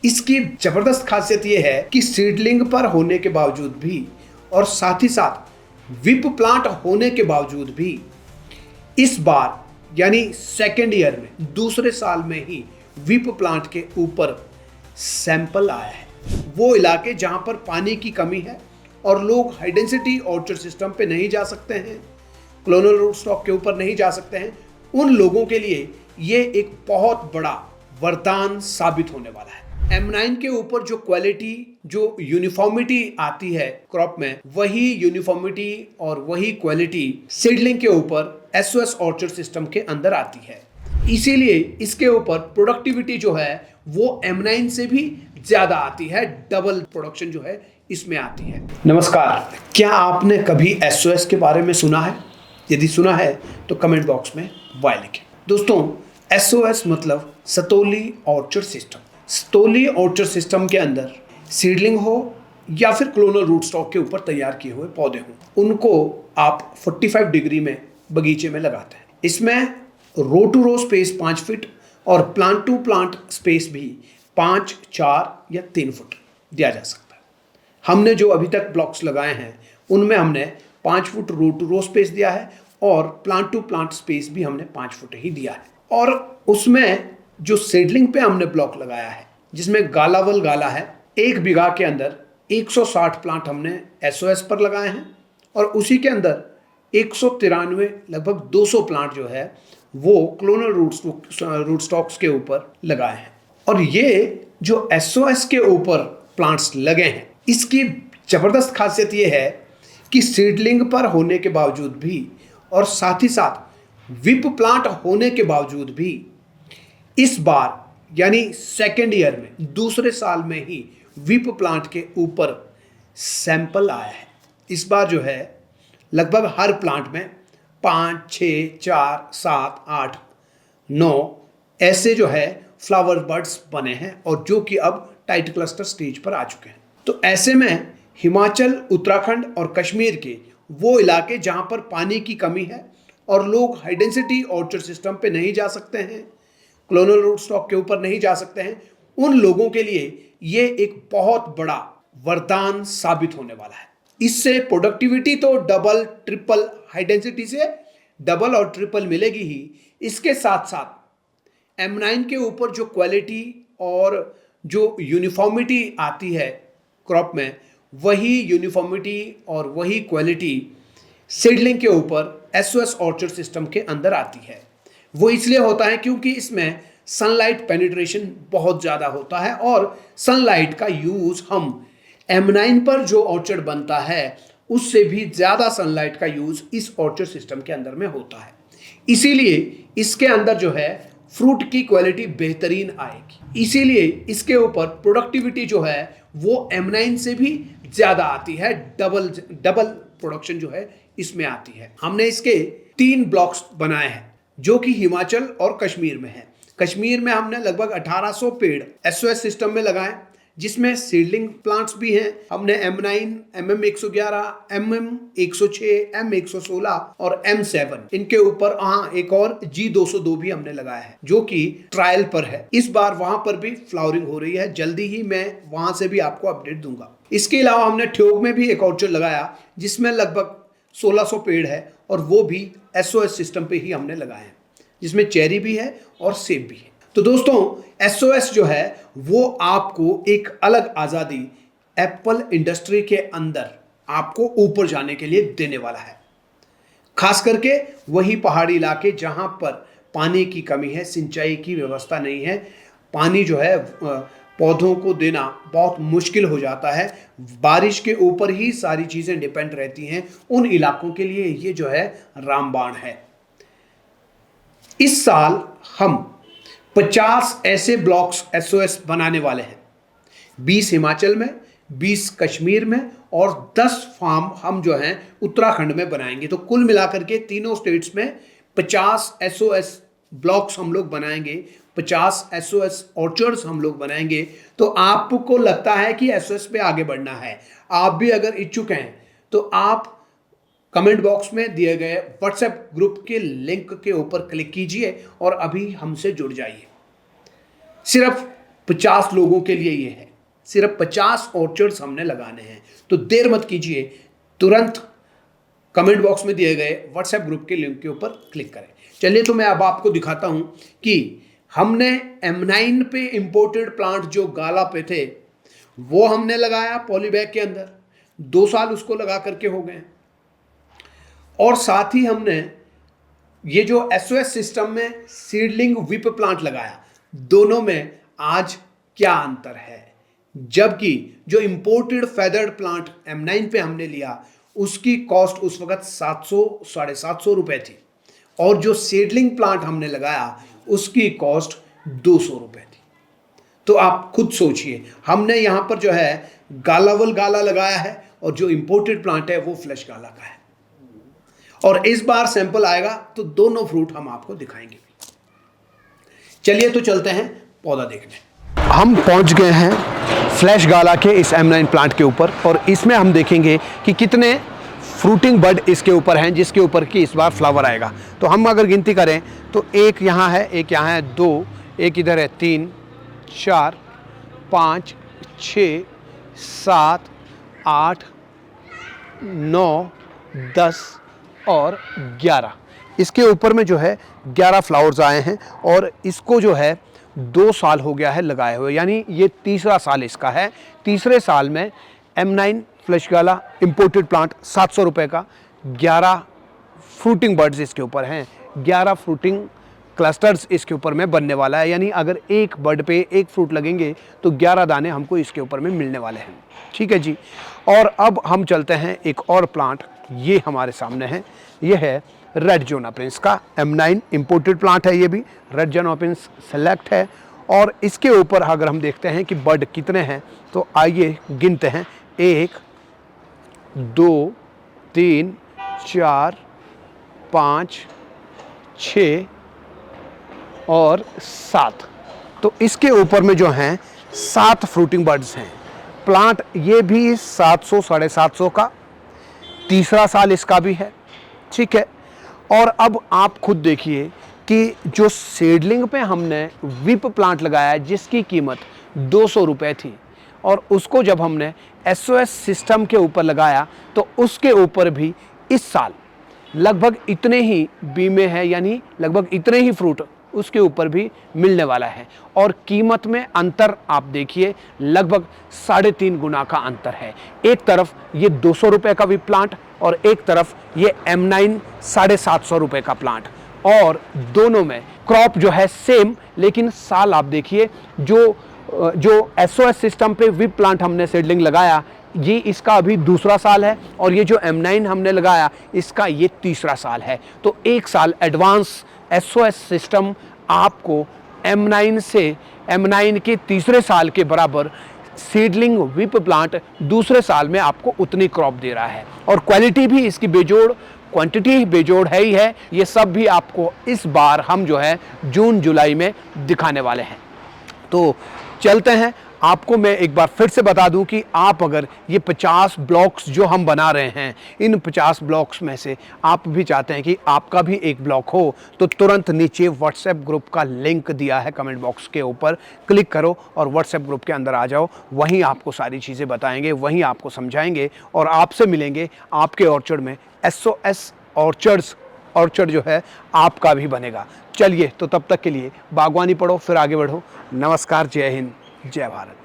इसकी जबरदस्त खासियत यह है कि सीडलिंग पर होने के बावजूद भी और साथ ही साथ विप प्लांट होने के बावजूद भी इस बार यानी सेकेंड ईयर में दूसरे साल में ही विप प्लांट के ऊपर सैंपल आया है। वो इलाके जहां पर पानी की कमी है और लोग हाई डेंसिटी ऑर्चर्ड सिस्टम पे नहीं जा सकते हैं, क्लोनल रूट स्टॉक के ऊपर नहीं जा सकते हैं, उन लोगों के लिए ये एक बहुत बड़ा वरदान साबित होने वाला है। M9 के ऊपर जो क्वालिटी, जो यूनिफॉर्मिटी आती है क्रॉप में, वही यूनिफॉर्मिटी और वही क्वालिटी सीडलिंग के ऊपर SOS ऑर्चर्ड सिस्टम के अंदर आती है। इसीलिए इसके ऊपर प्रोडक्टिविटी जो है वो M9 से भी ज्यादा आती है, डबल प्रोडक्शन जो है इसमें आती है। नमस्कार, क्या आपने कभी SOS के बारे में सुना है? यदि सुना है तो कमेंट बॉक्स में वाई लिखें। दोस्तों, SOS मतलब सतोली ऑर्चर्ड सिस्टम। सतोली ऑर्चर्ड सिस्टम के अंदर सीडलिंग हो या फिर क्लोनल रूट स्टॉक के ऊपर तैयार किए हुए पौधे हों, उनको आप 45 डिग्री में बगीचे में लगाते हैं। इसमें रो टू रो स्पेस 5 फीट और प्लांट टू प्लांट स्पेस भी 5, 4 या 3 फुट दिया जा सकता है। हमने जो अभी तक ब्लॉक्स लगाए हैं उनमें हमने 5 foot row to row space दिया है और प्लांट टू प्लांट स्पेस भी हमने 5 फुट ही दिया है। और उसमें जो सीडलिंग पे हमने ब्लॉक लगाया है जिसमें गालावल गाला है, 1 बीघा के अंदर 160 प्लांट हमने SOS पर लगाए हैं और उसी के अंदर 193 लगभग 200 प्लांट जो है वो क्लोनल रूट स्टॉक्स के ऊपर लगाए हैं। और ये जो SOS के ऊपर प्लांट्स लगे हैं, इसकी जबरदस्त खासियत ये है कि सीडलिंग पर होने के बावजूद भी और साथ ही साथ विप प्लांट होने के बावजूद भी इस बार यानी सेकेंड ईयर में दूसरे साल में ही विप प्लांट के ऊपर सैंपल आया है। इस बार जो है लगभग हर प्लांट में 5, 6, 4, 7, 8, 9 ऐसे जो है फ्लावर बर्ड्स बने हैं और जो कि अब टाइट क्लस्टर स्टेज पर आ चुके हैं। तो ऐसे में हिमाचल, उत्तराखंड और कश्मीर के वो इलाके जहां पर पानी की कमी है और लोग हाई डेंसिटी ऑर्चर्ड सिस्टम पे नहीं जा सकते हैं, क्लोनल रूट स्टॉक के ऊपर नहीं जा सकते हैं, उन लोगों के लिए ये एक बहुत बड़ा वरदान साबित होने वाला है। इससे प्रोडक्टिविटी तो डबल, ट्रिपल, हाई डेंसिटी से डबल और ट्रिपल मिलेगी ही। इसके साथ साथ M9 के ऊपर जो क्वालिटी और जो यूनिफॉर्मिटी आती है क्रॉप में, वही यूनिफॉर्मिटी और वही क्वालिटी सीडलिंग के ऊपर SOS ऑर्चर्ड सिस्टम के अंदर आती है। वो इसलिए होता है क्योंकि इसमें सनलाइट पेनिट्रेशन बहुत ज़्यादा होता है और सनलाइट का यूज़ हम M9 पर जो ऑर्चर्ड बनता है उससे भी ज़्यादा सनलाइट का यूज़ इस ऑर्चर्ड सिस्टम के अंदर में होता है। इसीलिए इसके अंदर जो है फ्रूट की क्वालिटी बेहतरीन आएगी। इसीलिए इसके ऊपर प्रोडक्टिविटी जो है वो M9 से भी ज़्यादा आती है, डबल प्रोडक्शन जो है इसमें आती है। हमने इसके 3 ब्लॉक्स बनाए हैं जो कि हिमाचल और कश्मीर में है। कश्मीर में हमने लगभग 1800 पेड़ SOS सिस्टम में लगाए जिसमें सीडलिंग प्लांट्स भी हैं। हमने M9, MM111, MM106, M116 और M7 इनके ऊपर एक और G202 भी हमने लगाया है जो कि ट्रायल पर है। इस बार वहां पर भी फ्लावरिंग हो रही है, जल्दी ही मैं वहां से भी आपको अपडेट दूंगा। इसके अलावा हमने ठियोग में भी एक ऑर्चर्ड लगाया जिसमें लगभग 1600 पेड़ है और वो भी SOS सिस्टम पे ही हमने लगाए हैं, जिसमें चेरी भी है और सेब भी है। तो दोस्तों, SOS जो है वो आपको एक अलग आज़ादी एप्पल इंडस्ट्री के अंदर आपको ऊपर जाने के लिए देने वाला है। खास करके वही पहाड़ी इलाके जहां पर पानी की कमी है, सिंचाई की व्यवस्था नहीं है, पानी जो है पौधों को देना बहुत मुश्किल हो जाता है, बारिश के ऊपर ही सारी चीज़ें डिपेंड रहती हैं, उन इलाकों के लिए ये जो है रामबाण है। इस साल हम 50 ऐसे ब्लॉक्स SOS बनाने वाले हैं, 20 हिमाचल में, 20 कश्मीर में और 10 फार्म हम जो हैं उत्तराखंड में बनाएंगे। तो कुल मिलाकर के तीनों स्टेट्स में 50 SOS ब्लॉक्स हम लोग बनाएंगे, 50 SOS ऑर्चर्ड्स हम लोग बनाएंगे। तो आपको लगता है कि SOS पे आगे बढ़ना है, आप भी अगर इच्छुक हैं तो आप कमेंट बॉक्स में दिए गए व्हाट्सएप ग्रुप के लिंक के ऊपर क्लिक कीजिए और अभी हमसे जुड़ जाइए। सिर्फ 50 लोगों के लिए ये है, सिर्फ 50 ऑर्चर्ड्स हमने लगाने हैं। तो देर मत कीजिए, तुरंत कमेंट बॉक्स में दिए गए व्हाट्सएप ग्रुप के लिंक के ऊपर क्लिक करें। चलिए तो मैं अब आपको दिखाता हूं कि हमने M9 पे इंपोर्टेड प्लांट जो गाला पे थे वो हमने लगाया पॉलीबैग के अंदर, 2 साल उसको लगा करके हो गए। और साथ ही हमने ये जो SOS सिस्टम में सीडलिंग विप प्लांट लगाया, दोनों में आज क्या अंतर है। जबकि जो इंपोर्टेड फेदर्ड प्लांट M9 पे हमने लिया उसकी कॉस्ट उस वक्त 700-750 रुपए थी, और जो सीडलिंग प्लांट हमने लगाया उसकी कॉस्ट 200 रुपए थी। तो आप खुद सोचिए, हमने यहां पर जो है गालावल गाला लगाया है और जो इंपोर्टेड प्लांट है वो फ्लैश गाला का है। और इस बार सैंपल आएगा तो दोनों फ्रूट हम आपको दिखाएंगे। चलिए तो चलते हैं पौधा देखने। हम पहुंच गए हैं फ्लैश गाला के इस M9 प्लांट के ऊपर, और इसमें हम देखेंगे कि कितने फ्रूटिंग बड इसके ऊपर हैं जिसके ऊपर की इस बार फ्लावर आएगा। तो हम अगर गिनती करें तो एक यहाँ है, एक यहाँ है, 2, एक इधर है, 3, 4, 5, 6, 7, 8, 9, 10 और 11। इसके ऊपर में जो है 11 फ्लावर्स आए हैं, और इसको जो है 2 साल हो गया है लगाए हुए, यानी ये तीसरा साल इसका है। तीसरे साल में M9 फ्लैश गाला इंपोर्टेड प्लांट 700 रुपये का, 11 फ्रूटिंग बर्ड्स इसके ऊपर हैं, 11 फ्रूटिंग क्लस्टर्स इसके ऊपर में बनने वाला है। यानी अगर एक बर्ड पे एक फ्रूट लगेंगे तो 11 दाने हमको इसके ऊपर में मिलने वाले हैं। ठीक है जी। और अब हम चलते हैं एक और प्लांट, ये हमारे सामने है, ये है रेड जोना प्रिंस का M9 इंपोर्टेड प्लांट है। ये भी रेड जोना प्रिंस सेलेक्ट है, और इसके ऊपर अगर हम देखते हैं कि बर्ड कितने हैं तो आइए गिनते हैं। 1, 2, 3, 4, 5, 6 और 7। तो इसके ऊपर में जो हैं 7 फ्रूटिंग बर्ड्स हैं। प्लांट ये भी 700-750 का, तीसरा साल इसका भी है। ठीक है। और अब आप खुद देखिए कि जो सीडलिंग पे हमने विप प्लांट लगाया है जिसकी कीमत 200 रुपये थी, और उसको जब हमने SOS सिस्टम के ऊपर लगाया तो उसके ऊपर भी इस साल लगभग इतने ही बीमे हैं, यानी लगभग इतने ही फ्रूट उसके ऊपर भी मिलने वाला है। और कीमत में अंतर आप देखिए, लगभग 3.5 गुना का अंतर है। एक तरफ ये 200 रुपये का भी प्लांट और एक तरफ ये M9 750 रुपये का प्लांट, और दोनों में क्रॉप जो है सेम, लेकिन साल आप देखिए जो SOS सिस्टम पे विप प्लांट हमने सीडलिंग लगाया ये इसका अभी दूसरा साल है, और ये जो M9 हमने लगाया इसका ये तीसरा साल है। तो एक साल एडवांस SOS सिस्टम आपको M9 के तीसरे साल के बराबर सीडलिंग विप प्लांट दूसरे साल में आपको उतनी क्रॉप दे रहा है, और क्वालिटी भी इसकी बेजोड़, क्वांटिटी बेजोड़ है ही है। ये सब भी आपको इस बार हम जो है जून जुलाई में दिखाने वाले हैं। तो चलते हैं, आपको मैं एक बार फिर से बता दूं कि आप अगर ये 50 ब्लॉक्स जो हम बना रहे हैं, इन 50 ब्लॉक्स में से आप भी चाहते हैं कि आपका भी एक ब्लॉक हो, तो तुरंत नीचे व्हाट्सएप ग्रुप का लिंक दिया है कमेंट बॉक्स के ऊपर, क्लिक करो और व्हाट्सएप ग्रुप के अंदर आ जाओ। वहीं आपको सारी चीज़ें बताएंगे, वहीं आपको समझाएंगे, और आपसे मिलेंगे आपके ऑर्चर्ड में। SOS ऑर्चर्ड जो है आपका भी बनेगा। चलिए तो तब तक के लिए बागवानी पढ़ो फिर आगे बढ़ो। नमस्कार, जय हिंद, जय भारत।